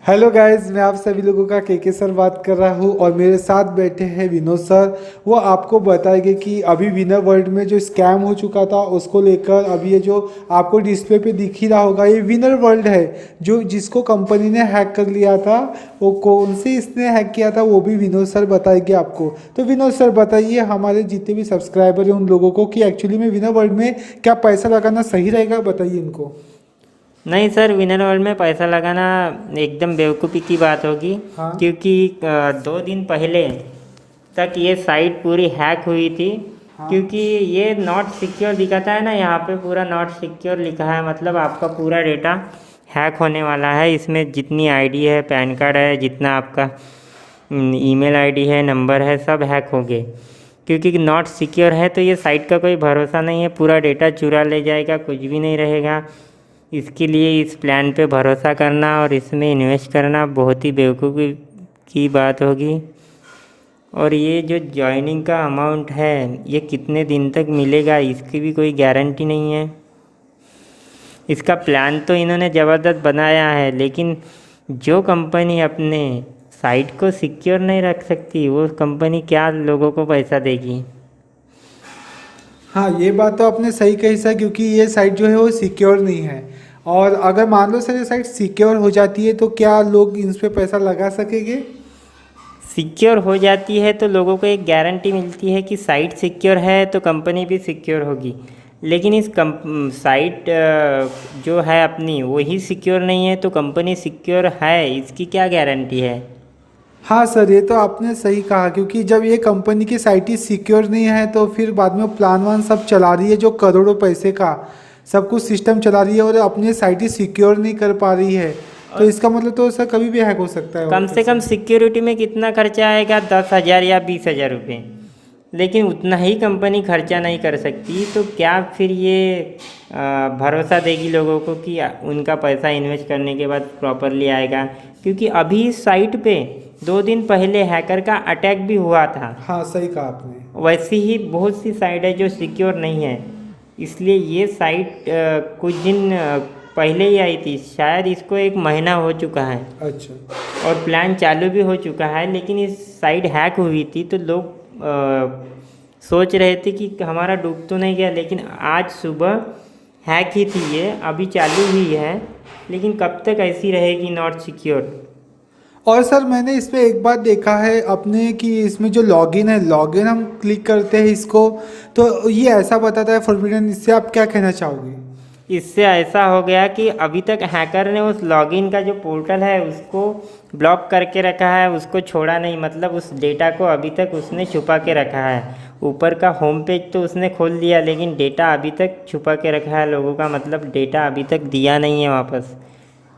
Hello guys, मैं आप सभी लोगों का के सर बात कर रहा हूँ और मेरे साथ बैठे हैं विनोद सर। वो आपको बताएंगे कि अभी विनर वर्ल्ड में जो स्कैम हो चुका था उसको लेकर। अभी ये जो आपको डिस्प्ले पे दिख ही रहा होगा, ये विनर वर्ल्ड है जो जिसको कंपनी ने हैक कर लिया था। वो कौन से इसने हैक किया था वो भी विनोद सर बताएंगे आपको। तो विनोद सर बताइए हमारे जितने भी सब्सक्राइबर हैं उन लोगों को कि एक्चुअली में विनर वर्ल्ड में क्या पैसा लगाना सही रहेगा, बताइए इनको। नहीं सर, विनर वर्ल्ड में पैसा लगाना एकदम बेवकूफ़ी की बात होगी। हाँ। क्योंकि 2 दिन पहले तक ये साइट पूरी हैक हुई थी। हाँ। क्योंकि ये नॉट सिक्योर दिखाता है ना, यहाँ पे पूरा नॉट सिक्योर लिखा है, मतलब आपका पूरा डेटा हैक होने वाला है। इसमें जितनी आईडी है, पैन कार्ड है, जितना आपका ईमेल आईडी है, नंबर है, सब हैक हो गए। क्योंकि नॉट सिक्योर है तो ये साइट का कोई भरोसा नहीं है, पूरा डेटा चुरा ले जाएगा, कुछ भी नहीं रहेगा। इसके लिए इस प्लान पे भरोसा करना और इसमें इन्वेस्ट करना बहुत ही बेवकूफ़ी की बात होगी। और ये जो जॉइनिंग का अमाउंट है ये कितने दिन तक मिलेगा इसकी भी कोई गारंटी नहीं है। इसका प्लान तो इन्होंने ज़बरदस्त बनाया है, लेकिन जो कंपनी अपने साइट को सिक्योर नहीं रख सकती वो कंपनी क्या लोगों को पैसा देगी। हाँ, ये बात तो आपने सही कही सर, क्योंकि ये साइट जो है वो सिक्योर नहीं है। और अगर मान लो सर ये साइट सिक्योर हो जाती है तो क्या लोग इन पे पैसा लगा सकेंगे? सिक्योर हो जाती है तो लोगों को एक गारंटी मिलती है कि साइट सिक्योर है तो कंपनी भी सिक्योर होगी। लेकिन इस साइट जो है अपनी वही सिक्योर नहीं है तो कंपनी सिक्योर है, इसकी क्या गारंटी है। हाँ सर, ये तो आपने सही कहा, क्योंकि जब ये कंपनी की साइट ही सिक्योर नहीं है तो फिर बाद में वो प्लान वान सब चला रही है जो करोड़ों पैसे का सब कुछ सिस्टम चला रही है और अपनी साइट ही सिक्योर नहीं कर पा रही है। तो इसका मतलब तो सर कभी भी हैक हो सकता है कम वापस से कम सिक्योरिटी में कितना खर्चा आएगा, 10,000 या 20,000 रुपये। लेकिन उतना ही कंपनी खर्चा नहीं कर सकती तो क्या फिर ये भरोसा देगी लोगों को कि उनका पैसा इन्वेस्ट करने के बाद प्रॉपरली आएगा। क्योंकि अभी इस साइट पे 2 दिन पहले हैकर का अटैक भी हुआ था। हाँ, सही कहा आपने। वैसी ही बहुत सी साइट है जो सिक्योर नहीं है। इसलिए ये साइट कुछ दिन पहले ही आई थी, शायद इसको 1 महीना हो चुका है अच्छा। और प्लान चालू भी हो चुका है। लेकिन इस साइट हैक हुई थी तो लोग सोच रहे थे कि हमारा डूब तो नहीं गया, लेकिन आज सुबह हैक ही थी ये, अभी चालू हुई है। लेकिन कब तक ऐसी रहेगी नॉट सिक्योर। और सर मैंने इसमें एक बात देखा है अपने कि इसमें जो लॉगिन है, लॉगिन हम क्लिक करते हैं इसको तो ये ऐसा बताता है फॉरबिडन। इससे आप क्या कहना चाहोगे? इससे ऐसा हो गया कि अभी तक हैकर ने उस लॉगिन का जो पोर्टल है उसको ब्लॉक करके रखा है, उसको छोड़ा नहीं। मतलब उस डेटा को अभी तक उसने छुपा के रखा है। ऊपर का होम पेज तो उसने खोल दिया लेकिन डेटा अभी तक छुपा के रखा है लोगों का, मतलब डेटा अभी तक दिया नहीं है वापस।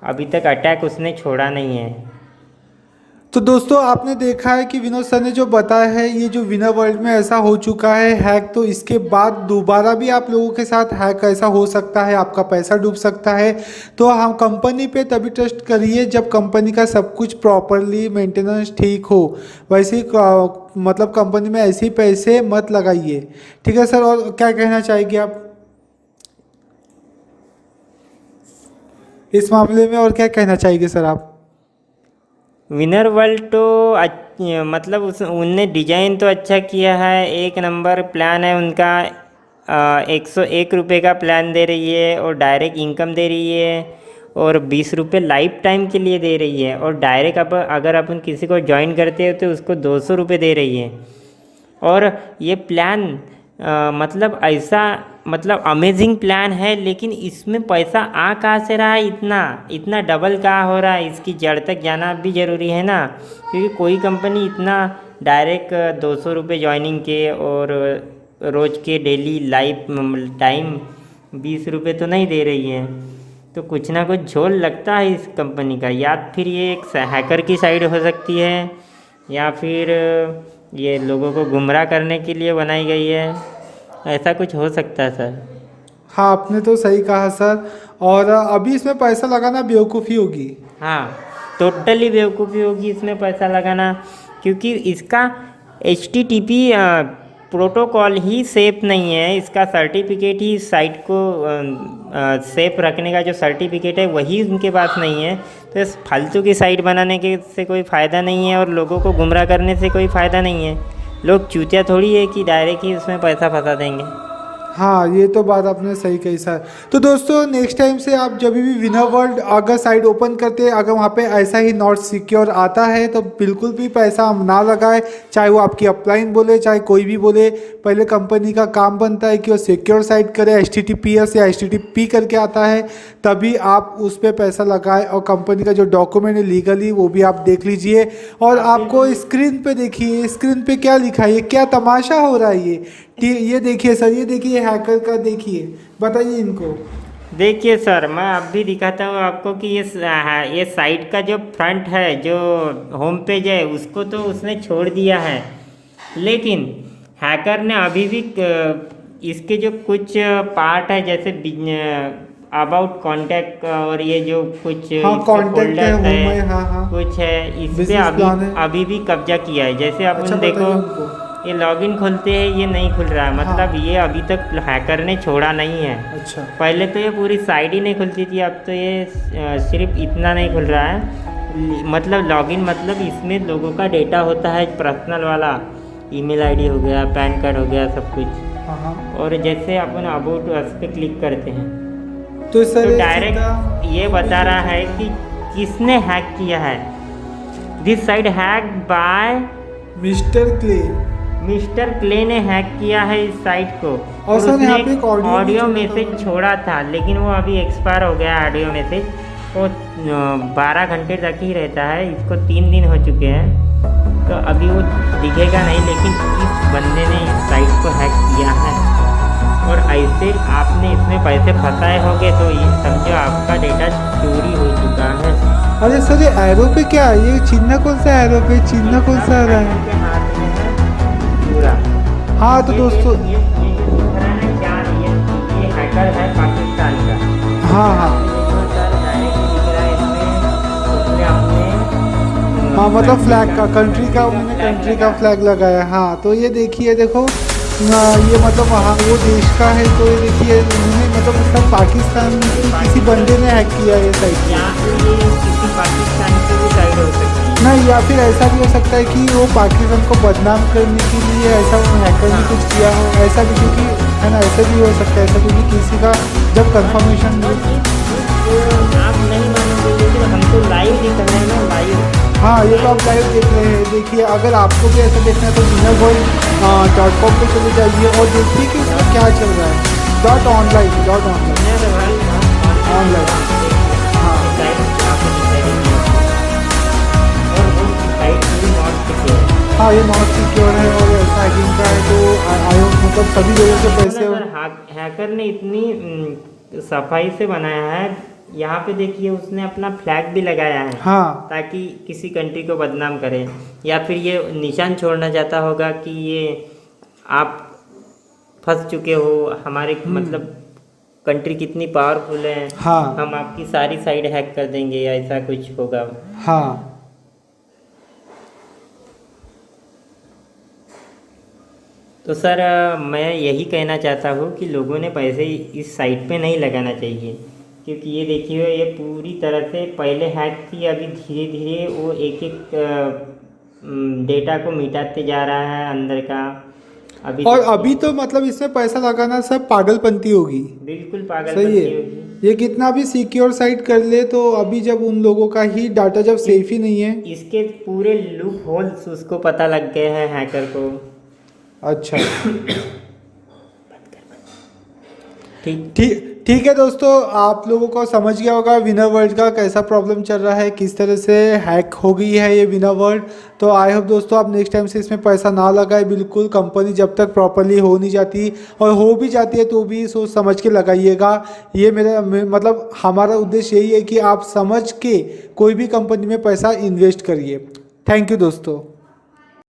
अभी तक अटैक उसने छोड़ा नहीं है। तो दोस्तों आपने देखा है कि विनोद सर ने जो बताया है ये जो विनर वर्ल्ड में ऐसा हो चुका है हैक, तो इसके बाद दोबारा भी आप लोगों के साथ हैक ऐसा हो सकता है, आपका पैसा डूब सकता है। तो हम कंपनी पे तभी ट्रस्ट करिए जब कंपनी का सब कुछ प्रॉपरली मेंटेनेंस ठीक हो। वैसे ही मतलब कंपनी में ऐसे ही पैसे मत लगाइए। ठीक है सर, और क्या कहना चाहेंगे आप इस मामले में, और क्या कहना चाहेंगे सर आप? विनर वर्ल्ड तो मतलब उस उनने डिजाइन तो अच्छा किया है, 1 नंबर प्लान है उनका। 101 रुपये का प्लान दे रही है और डायरेक्ट इनकम दे रही है, और 20 रुपये लाइफ टाइम के लिए दे रही है। और डायरेक्ट अगर अपन किसी को ज्वाइन करते हैं तो उसको 200 रुपये दे रही है। और ये प्लान मतलब ऐसा, मतलब अमेजिंग प्लान है। लेकिन इसमें पैसा आ कहाँ से रहा है, इतना इतना डबल कहाँ हो रहा है, इसकी जड़ तक जाना भी ज़रूरी है ना। क्योंकि कोई कंपनी इतना डायरेक्ट 200 रुपये ज्वाइनिंग के और रोज़ के डेली लाइफ टाइम 20 रुपये तो नहीं दे रही है। तो कुछ ना कुछ झोल लगता है इस कंपनी का। या फिर ये एक हैकर की साइड हो सकती है, या फिर ये लोगों को गुमराह करने के लिए बनाई गई है। ऐसा कुछ हो सकता है सर। हाँ, आपने तो सही कहा सर। और अभी इसमें पैसा लगाना बेवकूफ़ी होगी। हाँ, टोटली बेवकूफ़ी होगी इसमें पैसा लगाना। क्योंकि इसका HTTP प्रोटोकॉल ही सेफ नहीं है, इसका सर्टिफिकेट ही इस साइट को सेफ रखने का जो सर्टिफिकेट है वही उनके पास नहीं है। तो इस फालतू की साइट बनाने के से कोई फ़ायदा नहीं है और लोगों को गुमराह करने से कोई फ़ायदा नहीं है। लोग चूतिया थोड़ी है कि डायरेक्ट ही उसमें पैसा फंसा देंगे। हाँ, ये तो बात आपने सही कही सर। तो दोस्तों नेक्स्ट टाइम से आप जब भी विनर वर्ल्ड अगर साइट ओपन करते हैं, अगर वहाँ पे ऐसा ही नॉट सिक्योर आता है तो बिल्कुल भी पैसा हम ना लगाए, चाहे वो आपकी अपलाइन बोले चाहे कोई भी बोले। पहले कंपनी का काम बनता है कि वो सिक्योर साइट करे, HTTPS या HTTP करके आता है, तभी आप उस पर पैसा लगाए। और कंपनी का जो डॉक्यूमेंट है लीगली वो भी आप देख लीजिए। और आपको स्क्रीन पे देखिए, स्क्रीन पे क्या लिखा है, ये क्या तमाशा हो रहा है ये देखिए सर, ये देखिए हैकर का, देखिए बताइए इनको। देखिए सर, मैं अब भी दिखाता हूँ आपको कि ये साइट का जो फ्रंट है, जो होम पेज है, उसको तो उसने छोड़ दिया है, लेकिन हैकर ने अभी भी इसके जो कुछ पार्ट है जैसे अबाउट कॉन्टैक्ट और ये जो कुछ कॉन्टैक्ट है, हाँ, कुछ है, इस पे अभी भी कब्जा किया है। जैसे आप देखो ये लॉगिन खोलते हैं, ये नहीं खुल रहा है, मतलब ये अभी तक हैकर ने छोड़ा नहीं है। अच्छा, पहले तो ये पूरी साइट ही नहीं खुलती थी, अब तो ये सिर्फ इतना नहीं खुल रहा है। मतलब लॉगिन मतलब इसमें लोगों का डेटा होता है पर्सनल वाला, ईमेल आईडी हो गया, पैन कार्ड हो गया, सब कुछ। और जैसे अपन अबाउट अस पे क्लिक करते हैं तो सर डायरेक्ट ये बता रहा है कि किसने हैक किया है। This site hack by mister Clay ने हैक किया है इस साइट को। और सर यहाँ पे ऑडियो मैसेज छोड़ा था, लेकिन वो अभी एक्सपायर हो गया ऑडियो मैसेज। वो 12 घंटे तक ही रहता है, इसको 3 दिन हो चुके हैं, तो अभी वो दिखेगा नहीं। लेकिन इस बंदे ने इस साइट को हैक किया है और ऐसे आपने इसमें पैसे फंसाए होंगे तो ये समझो आपका डेटा चोरी हो चुका है। अरे सर ये एरो पे क्या है, ये चिन्ह कौन सा एरो पे चिन्ह कौन सा आ रहा है? हाँ तो दोस्तों ये हैकर है पाकिस्तान का। हाँ, मतलब फ्लैग का, कंट्री का, उन्होंने कंट्री का फ्लैग लगाया। हाँ तो ये देखिए, देखो ये मतलब वहाँ वो देश का है, तो ये देखिए उन्होंने मतलब सब पाकिस्तान की किसी बंदे ने हैक किया है साइट। किसी पाकिस्तान की भी साइट हो सकती है नहीं, या फिर ऐसा भी हो सकता है कि वो पाकिस्तान को बदनाम करने के लिए ऐसा हैकर ने कुछ किया हो, ऐसा भी, क्योंकि है ना, ऐसा भी हो सकता है ऐसा, क्योंकि किसी का जब कंफर्मेशन आप नहीं मानोगे, लेकिन हम तो लाइव दिख रहे हैं ना, लाइव। हाँ, ये तो आप लाइव देख रहे हैं। देखिए अगर आपको भी ऐसा देखना है तो winnerworld.com पे चले जाइए और देखिए कि उसमें क्या चल रहा है। .online हाँ, ये नॉट सिक्योर है और हैकिंग का है, तो मतलब सभी लोगों के पैसे। हैकर ने इतनी सफाई से बनाया है, यहाँ पे देखिए उसने अपना फ्लैग भी लगाया है। हाँ, ताकि किसी कंट्री को बदनाम करे, या फिर ये निशान छोड़ना चाहता होगा कि ये आप फंस चुके हो, हमारे मतलब कंट्री कितनी पावरफुल है, हाँ, हम आपकी सारी साइड हैक कर देंगे, या ऐसा कुछ होगा। हाँ, तो सर मैं यही कहना चाहता हूँ कि लोगों ने पैसे इस साइट पे नहीं लगाना चाहिए, क्योंकि ये देखिए ये पूरी तरह से पहले हैक थी, अभी धीरे धीरे वो एक डेटा को मिटाते जा रहा है अंदर का। अभी तो मतलब इसमें पैसा लगाना सब पागलपंती होगी, बिल्कुल पागलपंती होगी। ये कितना भी सिक्योर साइट कर ले तो अभी जब उन लोगों का ही डाटा जब सेफ ही नहीं है, इसके पूरे लूप होल्स उसको पता लग गए हैं हैकर को। अच्छा ठीक ठीक है दोस्तों, आप लोगों को समझ गया होगा विनर वर्ल्ड का कैसा प्रॉब्लम चल रहा है, किस तरह से हैक हो गई है ये विनर वर्ल्ड। तो आई होप दोस्तों आप नेक्स्ट टाइम से इसमें पैसा ना लगाए बिल्कुल। कंपनी जब तक प्रॉपरली हो नहीं जाती, और हो भी जाती है तो भी सोच समझ के लगाइएगा। ये मेरा मतलब हमारा उद्देश्य यही है कि आप समझ के कोई भी कंपनी में पैसा इन्वेस्ट करिए। थैंक यू दोस्तों।